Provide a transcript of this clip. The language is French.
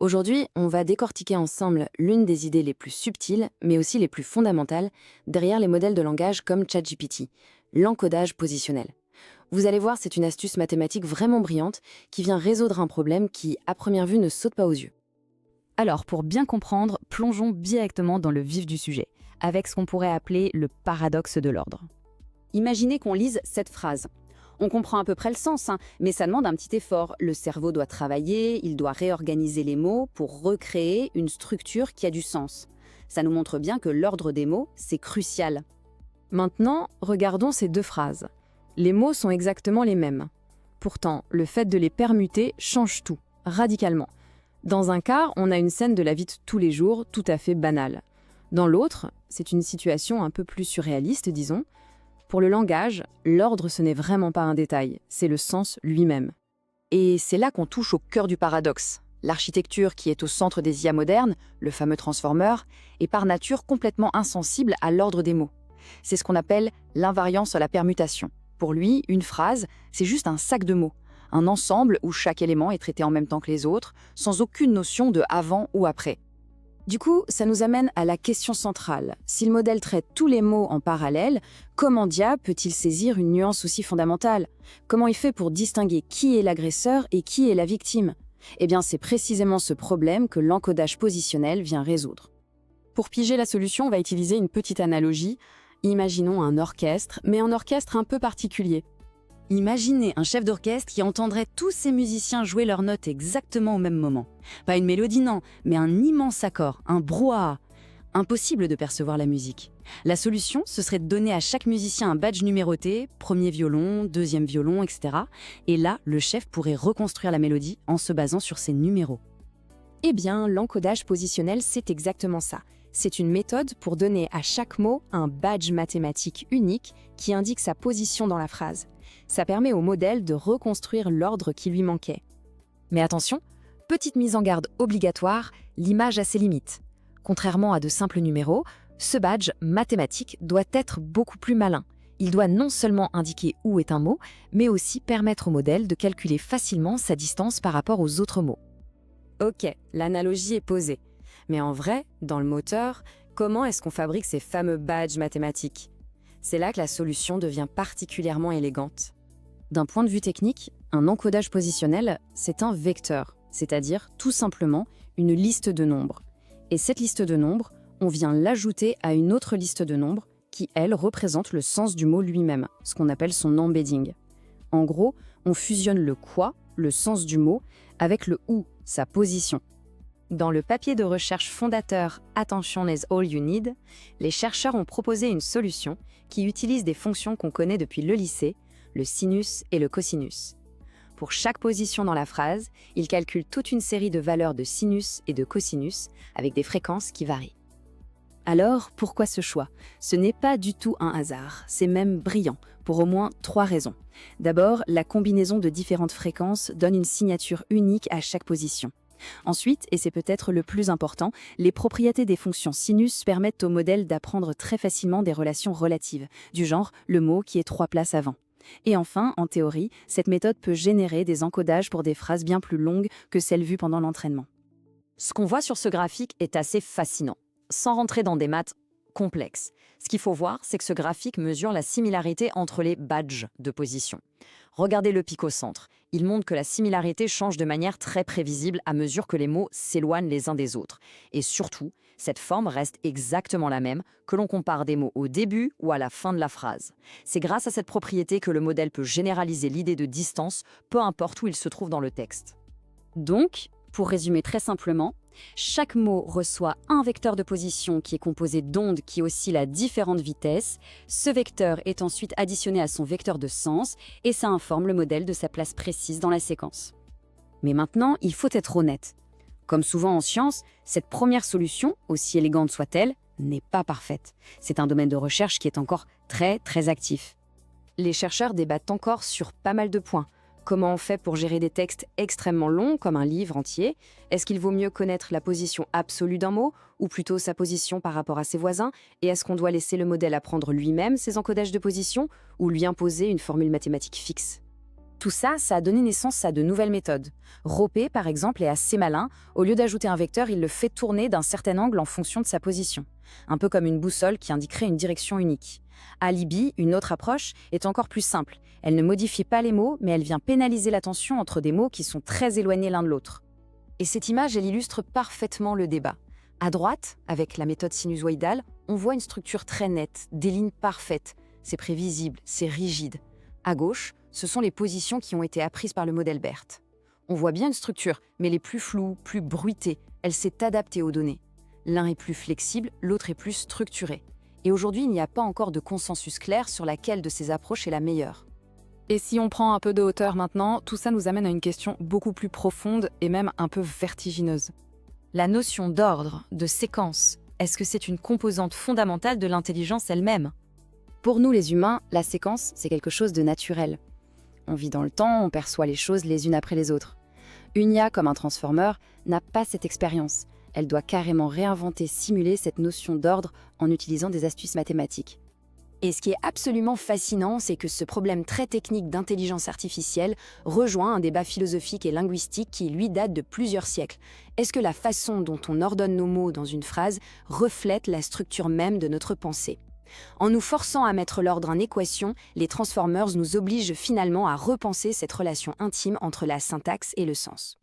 Aujourd'hui, on va décortiquer ensemble l'une des idées les plus subtiles, mais aussi les plus fondamentales, derrière les modèles de langage comme ChatGPT, l'encodage positionnel. Vous allez voir, c'est une astuce mathématique vraiment brillante qui vient résoudre un problème qui, à première vue, ne saute pas aux yeux. Alors, pour bien comprendre, plongeons directement dans le vif du sujet, avec ce qu'on pourrait appeler le paradoxe de l'ordre. Imaginez qu'on lise cette phrase. On comprend à peu près le sens, mais ça demande un petit effort. Le cerveau doit travailler, il doit réorganiser les mots pour recréer une structure qui a du sens. Ça nous montre bien que l'ordre des mots, c'est crucial. Maintenant, regardons ces deux phrases. Les mots sont exactement les mêmes. Pourtant, le fait de les permuter change tout, radicalement. Dans un cas, on a une scène de la vie de tous les jours tout à fait banale. Dans l'autre, c'est une situation un peu plus surréaliste, disons. Pour le langage, l'ordre, ce n'est vraiment pas un détail, c'est le sens lui-même. Et c'est là qu'on touche au cœur du paradoxe. L'architecture qui est au centre des IA modernes, le fameux transformer, est par nature complètement insensible à l'ordre des mots. C'est ce qu'on appelle l'invariance à la permutation. Pour lui, une phrase, c'est juste un sac de mots, un ensemble où chaque élément est traité en même temps que les autres, sans aucune notion de avant ou après. Du coup, ça nous amène à la question centrale. Si le modèle traite tous les mots en parallèle, comment diable peut-il saisir une nuance aussi fondamentale? Comment il fait pour distinguer qui est l'agresseur et qui est la victime? Eh bien, c'est précisément ce problème que l'encodage positionnel vient résoudre. Pour piger la solution, on va utiliser une petite analogie. Imaginons un orchestre, mais un orchestre un peu particulier. Imaginez un chef d'orchestre qui entendrait tous ses musiciens jouer leurs notes exactement au même moment. Pas une mélodie, non, mais un immense accord, un brouhaha. Impossible de percevoir la musique. La solution, ce serait de donner à chaque musicien un badge numéroté, premier violon, deuxième violon, etc. Et là, le chef pourrait reconstruire la mélodie en se basant sur ces numéros. Eh bien, l'encodage positionnel, c'est exactement ça. C'est une méthode pour donner à chaque mot un badge mathématique unique qui indique sa position dans la phrase. Ça permet au modèle de reconstruire l'ordre qui lui manquait. Mais attention, petite mise en garde obligatoire, l'image a ses limites. Contrairement à de simples numéros, ce badge mathématique doit être beaucoup plus malin. Il doit non seulement indiquer où est un mot, mais aussi permettre au modèle de calculer facilement sa distance par rapport aux autres mots. Ok, l'analogie est posée. Mais en vrai, dans le moteur, comment est-ce qu'on fabrique ces fameux badges mathématiques? C'est là que la solution devient particulièrement élégante. D'un point de vue technique, un encodage positionnel, c'est un vecteur, c'est-à-dire tout simplement une liste de nombres. Et cette liste de nombres, on vient l'ajouter à une autre liste de nombres qui, elle, représente le sens du mot lui-même, ce qu'on appelle son embedding. En gros, on fusionne le quoi, le sens du mot, avec le où, sa position. Dans le papier de recherche fondateur Attention is all you need, les chercheurs ont proposé une solution qui utilise des fonctions qu'on connaît depuis le lycée, le sinus et le cosinus. Pour chaque position dans la phrase, ils calculent toute une série de valeurs de sinus et de cosinus avec des fréquences qui varient. Alors, pourquoi ce choix? Ce n'est pas du tout un hasard, c'est même brillant, pour au moins 3 raisons. D'abord, la combinaison de différentes fréquences donne une signature unique à chaque position. Ensuite, et c'est peut-être le plus important, les propriétés des fonctions sinus permettent au modèle d'apprendre très facilement des relations relatives, du genre le mot qui est 3 places avant. Et enfin, en théorie, cette méthode peut générer des encodages pour des phrases bien plus longues que celles vues pendant l'entraînement. Ce qu'on voit sur ce graphique est assez fascinant, sans rentrer dans des maths complexes. Ce qu'il faut voir, c'est que ce graphique mesure la similarité entre les badges de position. Regardez le pic au centre. Il montre que la similarité change de manière très prévisible à mesure que les mots s'éloignent les uns des autres. Et surtout, cette forme reste exactement la même que l'on compare des mots au début ou à la fin de la phrase. C'est grâce à cette propriété que le modèle peut généraliser l'idée de distance, peu importe où il se trouve dans le texte. Donc, pour résumer très simplement, chaque mot reçoit un vecteur de position qui est composé d'ondes qui oscillent à différentes vitesses. Ce vecteur est ensuite additionné à son vecteur de sens et ça informe le modèle de sa place précise dans la séquence. Mais maintenant, il faut être honnête. Comme souvent en science, cette première solution, aussi élégante soit-elle, n'est pas parfaite. C'est un domaine de recherche qui est encore très actif. Les chercheurs débattent encore sur pas mal de points. Comment on fait pour gérer des textes extrêmement longs, comme un livre entier? Est-ce qu'il vaut mieux connaître la position absolue d'un mot, ou plutôt sa position par rapport à ses voisins? Et est-ce qu'on doit laisser le modèle apprendre lui-même ses encodages de position, ou lui imposer une formule mathématique fixe? Tout ça, ça a donné naissance à de nouvelles méthodes. Ropé, par exemple, est assez malin. Au lieu d'ajouter un vecteur, il le fait tourner d'un certain angle en fonction de sa position. Un peu comme une boussole qui indiquerait une direction unique. Alibi, une autre approche, est encore plus simple. Elle ne modifie pas les mots, mais elle vient pénaliser la tension entre des mots qui sont très éloignés l'un de l'autre. Et cette image, elle illustre parfaitement le débat. À droite, avec la méthode sinusoïdale, on voit une structure très nette, des lignes parfaites. C'est prévisible, c'est rigide. À gauche, ce sont les positions qui ont été apprises par le modèle BERT. On voit bien une structure, mais elle est plus floue, plus bruitée. Elle s'est adaptée aux données. L'un est plus flexible, l'autre est plus structuré. Et aujourd'hui, il n'y a pas encore de consensus clair sur laquelle de ces approches est la meilleure. Et si on prend un peu de hauteur maintenant, tout ça nous amène à une question beaucoup plus profonde et même un peu vertigineuse. La notion d'ordre, de séquence, est-ce que c'est une composante fondamentale de l'intelligence elle-même? Pour nous les humains, la séquence, c'est quelque chose de naturel. On vit dans le temps, on perçoit les choses les unes après les autres. Une IA comme un transformer n'a pas cette expérience. Elle doit carrément réinventer, simuler cette notion d'ordre en utilisant des astuces mathématiques. Et ce qui est absolument fascinant, c'est que ce problème très technique d'intelligence artificielle rejoint un débat philosophique et linguistique qui, lui, date de plusieurs siècles. Est-ce que la façon dont on ordonne nos mots dans une phrase reflète la structure même de notre pensée ? En nous forçant à mettre l'ordre en équation, les Transformers nous obligent finalement à repenser cette relation intime entre la syntaxe et le sens.